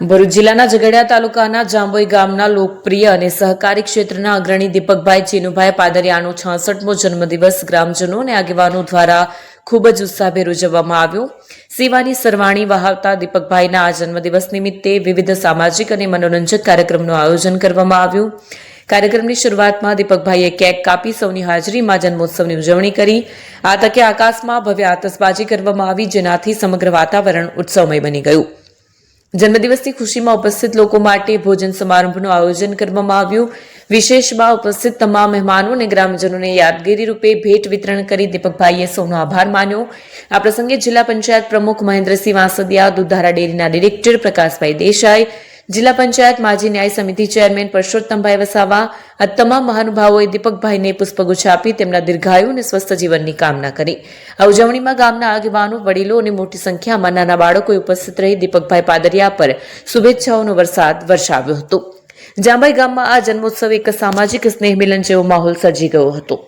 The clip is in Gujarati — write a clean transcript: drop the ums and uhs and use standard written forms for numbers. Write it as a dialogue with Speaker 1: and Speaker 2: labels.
Speaker 1: ભરૂચ જિલ્લાના ઝઘડિયા તાલુકાના જાંબોઈ ગામના લોકપ્રિય અને સહકારી ક્ષેત્રના અગ્રણી દીપકભાઈ ચીનુભાઈ પાદરિયાનો 66મો જન્મદિવસ ગ્રામજનો અને આગેવાનો દ્વારા ખૂબ જ ઉત્સાહભેર ઉજવવામાં આવ્યો. સેવાની સરવાણી વહાવતા દીપકભાઈના આ જન્મદિવસ નિમિત્તે વિવિધ સામાજિક અને મનોરંજક કાર્યક્રમનું આયોજન કરવામાં આવ્યું. કાર્યક્રમની શરૂઆતમાં દીપકભાઈએ કેક કાપી સૌની હાજરીમાં જન્મોત્સવની ઉજવણી કરી. આ તકે આકાશમાં ભવ્ય આતશબાજી કરવામાં આવી, જેનાથી સમગ્ર વાતાવરણ ઉત્સવમય બની ગયું. જન્મદિવસની ખુશીમાં ઉપસ્થિત લોકો માટે ભોજન સમારંભનું આયોજન કરવામાં આવ્યું. વિશેષમાં ઉપસ્થિત તમામ મહેમાનો અને ગ્રામજનોને યાદગીરી રૂપે ભેટ વિતરણ કરી દીપકભાઈએ સૌનો આભાર માન્યો. આ પ્રસંગે જિલ્લા પંચાયત પ્રમુખ મહેન્દ્રસિંહ વાંસદિયા, દૂધધારા ડેરીના ડિરેક્ટર પ્રકાશભાઈ દેસાઈ, જિલ્લા પંચાયત માજી ન્યાય સમિતિ ચેરમેન પરસોત્તમભાઈ વસાવા આ તમામ મહાનુભાવોએ દીપકભાઈને પુષ્પગુચ્છ આપી તેમના દીર્ઘાયુ અને સ્વસ્થ જીવનની કામના કરી. આ ઉજવણીમાં ગામના આગેવાનો, વડીલો અને મોટી સંખ્યામાં નાના બાળકોએ ઉપસ્થિત રહી દીપકભાઈ પાદરિયા પર શુભેચ્છાઓનો વરસાદ વરસાવ્યો હતો. જાંબાઈ ગામમાં આ જન્મોત્સવ એક સામાજિક સ્નેહ મિલન જેવો માહોલ સર્જી ગયો હતો.